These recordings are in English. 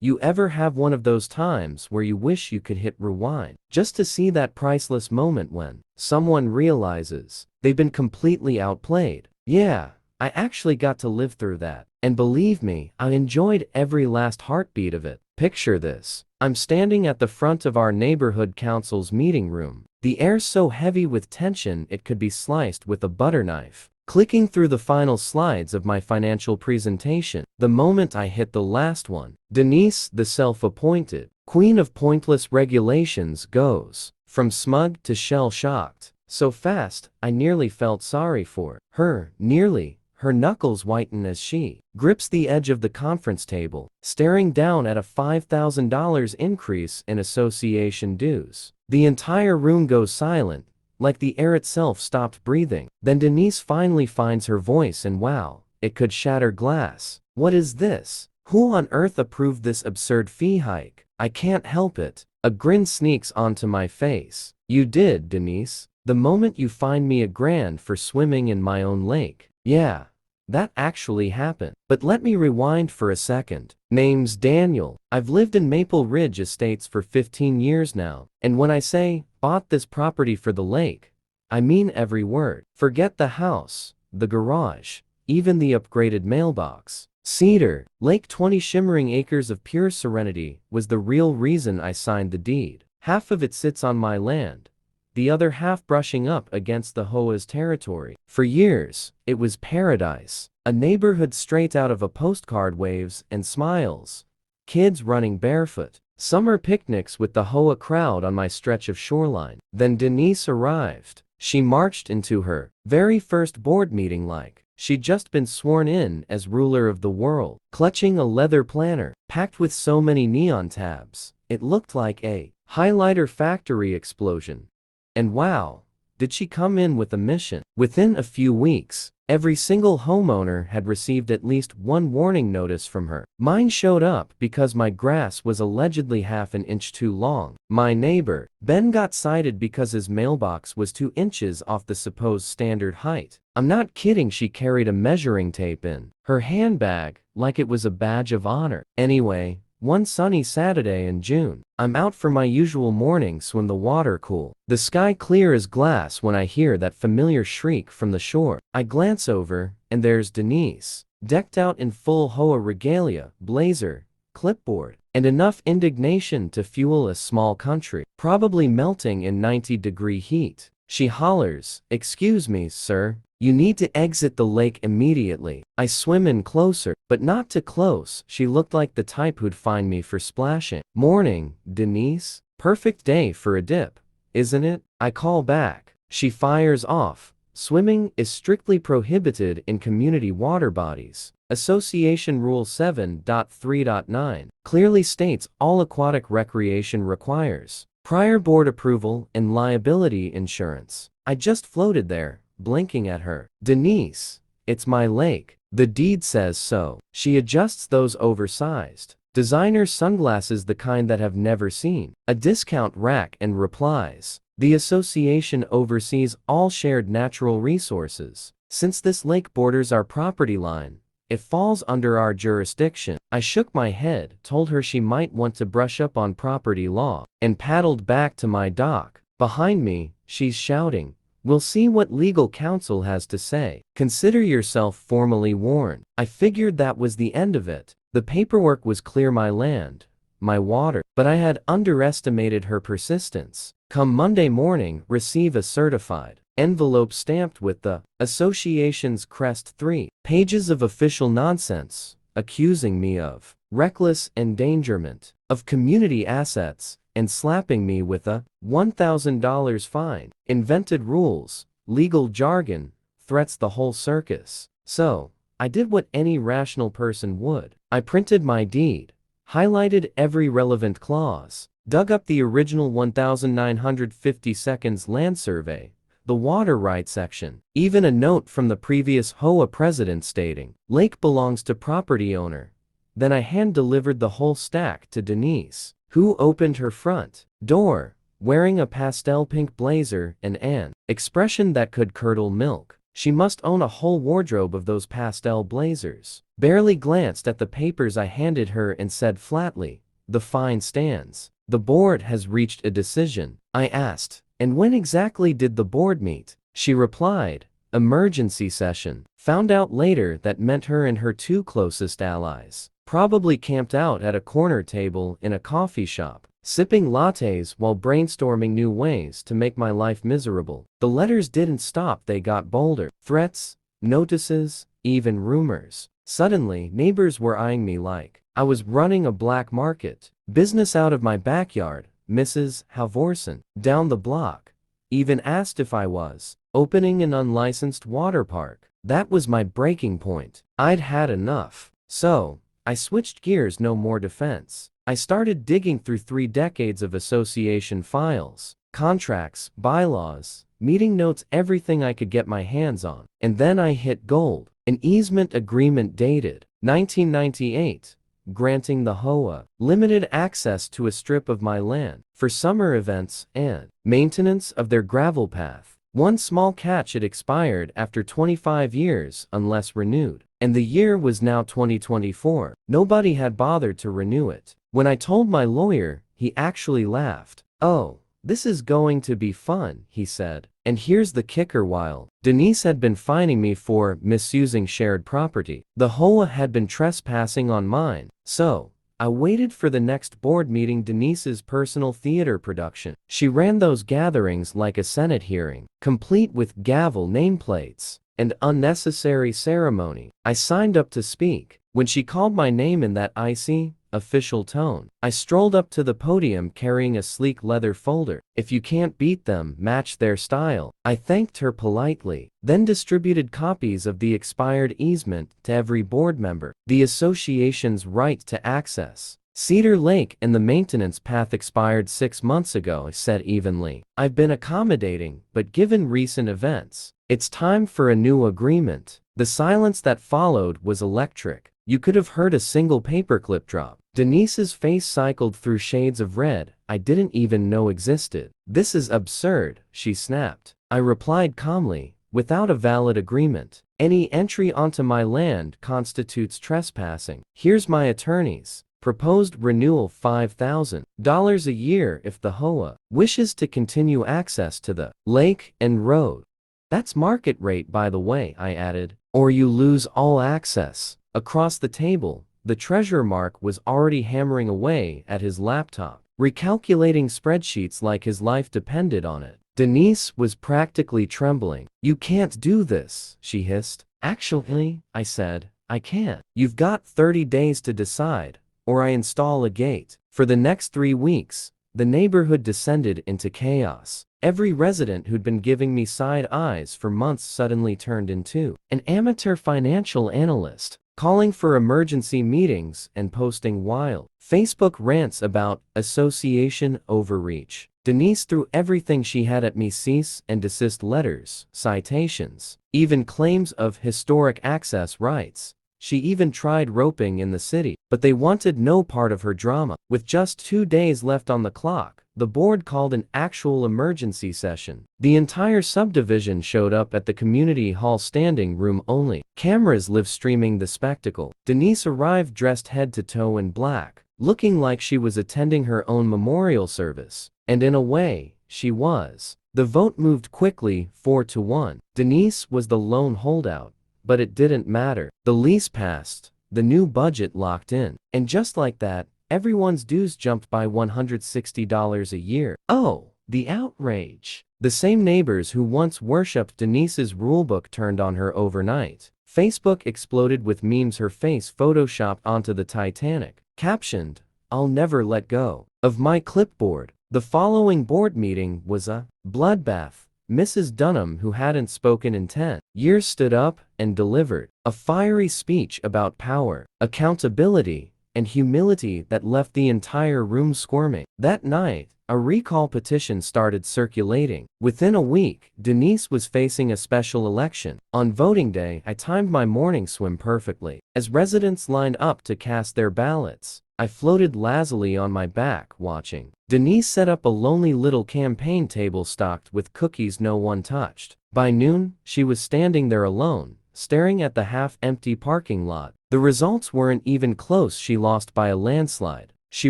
You ever have one of those times where you wish you could hit rewind, just to see that priceless moment when someone realizes they've been completely outplayed? Yeah, I actually got to live through that. And believe me, I enjoyed every last heartbeat of it. Picture this. I'm standing at the front of our neighborhood council's meeting room. The air's so heavy with tension it could be sliced with a butter knife. Clicking through the final slides of my financial presentation, the moment I hit the last one, Denise, the self-appointed queen of pointless regulations, goes from smug to shell-shocked. So fast, I nearly felt sorry for her. Nearly. Her knuckles whiten as she grips the edge of the conference table, staring down at a $5,000 increase in association dues. The entire room goes silent, like the air itself stopped breathing. Then Denise finally finds her voice, and wow, it could shatter glass. What is this? Who on earth approved this absurd fee hike? I can't help it. A grin sneaks onto my face. You did, Denise. The moment you fined me $1,000 for swimming in my own lake. Yeah, that actually happened. But let me rewind for a second. Name's Daniel. I've lived in Maple Ridge Estates for 15 years now, and when I say bought this property for the lake, I mean every word. Forget the house, the garage, even the upgraded mailbox. Cedar Lake, 20 shimmering acres of pure serenity, was the real reason I signed the deed. Half of it sits on my land, the other half brushing up against the HOA's territory. For years, it was paradise. A neighborhood straight out of a postcard, waves and smiles, kids running barefoot, summer picnics with the HOA crowd on my stretch of shoreline. Then Denise arrived. She marched into her very first board meeting like she'd just been sworn in as ruler of the world, clutching a leather planner packed with so many neon tabs. It looked like a highlighter factory explosion. And wow, did she come in with a mission. Within a few weeks, every single homeowner had received at least one warning notice from her. Mine showed up because my grass was allegedly half an inch too long. My neighbor, Ben, got cited because his mailbox was 2 inches off the supposed standard height. I'm not kidding, she carried a measuring tape in her handbag like it was a badge of honor. Anyway, one sunny Saturday in June, I'm out for my usual morning swim, the water cool, the sky clear as glass, when I hear that familiar shriek from the shore. I glance over, and there's Denise, decked out in full HOA regalia, blazer, clipboard, and enough indignation to fuel a small country, probably melting in 90-degree heat. She hollers, "Excuse me, sir. You need to exit the lake immediately." I swim in closer, but not too close. She looked like the type who'd find me for splashing. "Morning, Denise. Perfect day for a dip, isn't it?" I call back. She fires off. "Swimming is strictly prohibited in community water bodies. Association Rule 7.3.9 clearly states all aquatic recreation requires prior board approval and liability insurance." I just floated there, blinking at her. "Denise, it's my lake. The deed says so." She adjusts those oversized designer sunglasses, the kind that have never seen a discount rack, and replies, "The association oversees all shared natural resources. Since this lake borders our property line, it falls under our jurisdiction." I shook my head, told her she might want to brush up on property law, and paddled back to my dock. Behind me, she's shouting, "We'll see what legal counsel has to say. Consider yourself formally warned." I figured that was the end of it. The paperwork was clear, my land, my water, but I had underestimated her persistence. Come Monday morning, receive a certified envelope stamped with the association's crest, 3 pages of official nonsense, accusing me of reckless endangerment of community assets, and slapping me with a $1,000 fine. Invented rules, legal jargon, threats, the whole circus. So, I did what any rational person would. I printed my deed, highlighted every relevant clause, dug up the original 1950 seconds land survey, the water rights section, even a note from the previous HOA president stating, "Lake belongs to property owner." Then I hand-delivered the whole stack to Denise, who opened her front door, wearing a pastel pink blazer and an expression that could curdle milk. She must own a whole wardrobe of those pastel blazers. Barely glanced at the papers I handed her and said flatly, "The fine stands. The board has reached a decision." I asked, "And when exactly did the board meet?" She replied, "Emergency session." Found out later that meant her and her two closest allies probably camped out at a corner table in a coffee shop, sipping lattes while brainstorming new ways to make my life miserable. The letters didn't stop, they got bolder. Threats, notices, even rumors. Suddenly, neighbors were eyeing me like I was running a black market. Business out of my backyard. Mrs. Halvorsen, down the block, even asked if I was opening an unlicensed water park. That was my breaking point. I'd had enough. So, I switched gears. No more defense. I started digging through 3 decades of association files, contracts, bylaws, meeting notes, everything I could get my hands on. And then I hit gold. An easement agreement dated 1998, granting the HOA limited access to a strip of my land for summer events and maintenance of their gravel path. One small catch: it expired after 25 years unless renewed. And the year was now 2024. Nobody had bothered to renew it. When I told my lawyer, he actually laughed. "Oh, this is going to be fun," he said. And here's the kicker: while Denise had been fining me for misusing shared property, the HOA had been trespassing on mine. So, I waited for the next board meeting, Denise's personal theater production. She ran those gatherings like a Senate hearing, complete with gavel, nameplates, and unnecessary ceremony. I signed up to speak. When she called my name in that icy, official tone, I strolled up to the podium carrying a sleek leather folder. "If you can't beat them, match their style." I thanked her politely, then distributed copies of the expired easement to every board member. The association's right to access Cedar Lake and the maintenance path expired 6 months ago, I said evenly. "I've been accommodating, but given recent events, it's time for a new agreement." The silence that followed was electric. You could have heard a single paperclip drop. Denise's face cycled through shades of red I didn't even know existed. "This is absurd," she snapped. I replied calmly, "Without a valid agreement, any entry onto my land constitutes trespassing. Here's my attorneys. Proposed renewal $5,000 a year if the HOA wishes to continue access to the lake and road. That's market rate, by the way," I added. "Or you lose all access." Across the table, the treasurer Mark was already hammering away at his laptop, recalculating spreadsheets like his life depended on it. Denise was practically trembling. "You can't do this," she hissed. "Actually," I said, "I can. You've got 30 days to decide, or I install a gate." For the next 3 weeks, the neighborhood descended into chaos. Every resident who'd been giving me side eyes for months suddenly turned into an amateur financial analyst, calling for emergency meetings and posting wild Facebook rants about association overreach. Denise threw everything she had at me: cease and desist letters, citations, even claims of historic access rights. She even tried roping in the city, but they wanted no part of her drama. With just 2 days left on the clock, the board called an actual emergency session. The entire subdivision showed up at the community hall, standing room only, cameras live streaming the spectacle. Denise arrived dressed head to toe in black, looking like she was attending her own memorial service. And in a way, she was. The vote moved quickly, 4-1. Denise was the lone holdout. But it didn't matter. The lease passed, the new budget locked in, and just like that, everyone's dues jumped by $160 a year. Oh, the outrage. The same neighbors who once worshipped Denise's rulebook turned on her overnight. Facebook exploded with memes, her face photoshopped onto the Titanic, captioned, "I'll never let go of my clipboard." The following board meeting was a bloodbath. Mrs. Dunham, who hadn't spoken in 10 years, stood up and delivered a fiery speech about power, accountability, and humility that left the entire room squirming. That night, a recall petition started circulating. Within a week, Denise was facing a special election. On voting day, I timed my morning swim perfectly. As residents lined up to cast their ballots, I floated lazily on my back, watching. Denise set up a lonely little campaign table stocked with cookies no one touched. By noon, she was standing there alone, staring at the half-empty parking lot. The results weren't even close. She lost by a landslide. She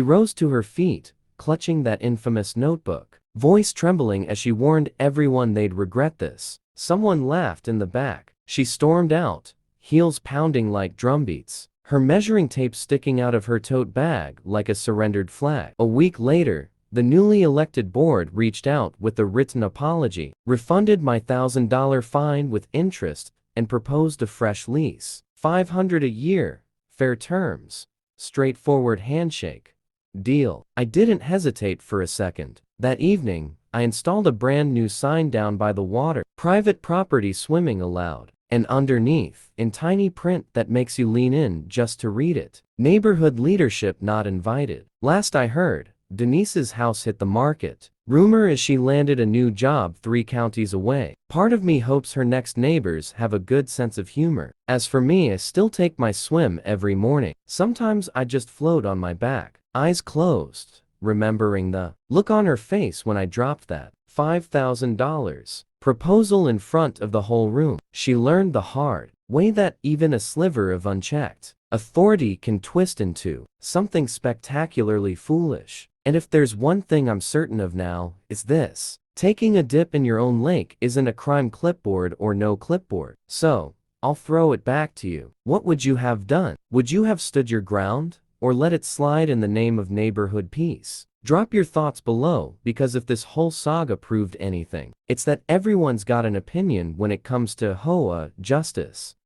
rose to her feet, clutching that infamous notebook, voice trembling as she warned everyone they'd regret this. Someone laughed in the back. She stormed out, heels pounding like drumbeats, her measuring tape sticking out of her tote bag like a surrendered flag. A week later, the newly elected board reached out with a written apology, refunded my $1,000 fine with interest, and proposed a fresh lease. $500 a year, fair terms, straightforward handshake. Deal. I didn't hesitate for a second. That evening, I installed a brand new sign down by the water, private property swimming allowed, and underneath, in tiny print that makes you lean in just to read it, neighborhood leadership not invited. Last I heard, Denise's house hit the market. Rumor is she landed a new job 3 counties away. Part of me hopes her next neighbors have a good sense of humor. As for me, I still take my swim every morning. Sometimes I just float on my back, eyes closed, remembering the look on her face when I dropped that $5,000 proposal in front of the whole room. She learned the hard way that even a sliver of unchecked authority can twist into something spectacularly foolish. And if there's one thing I'm certain of now, it's this: taking a dip in your own lake isn't a crime, clipboard or no clipboard. So, I'll throw it back to you. What would you have done? Would you have stood your ground, or let it slide in the name of neighborhood peace? Drop your thoughts below, because if this whole saga proved anything, it's that everyone's got an opinion when it comes to HOA justice.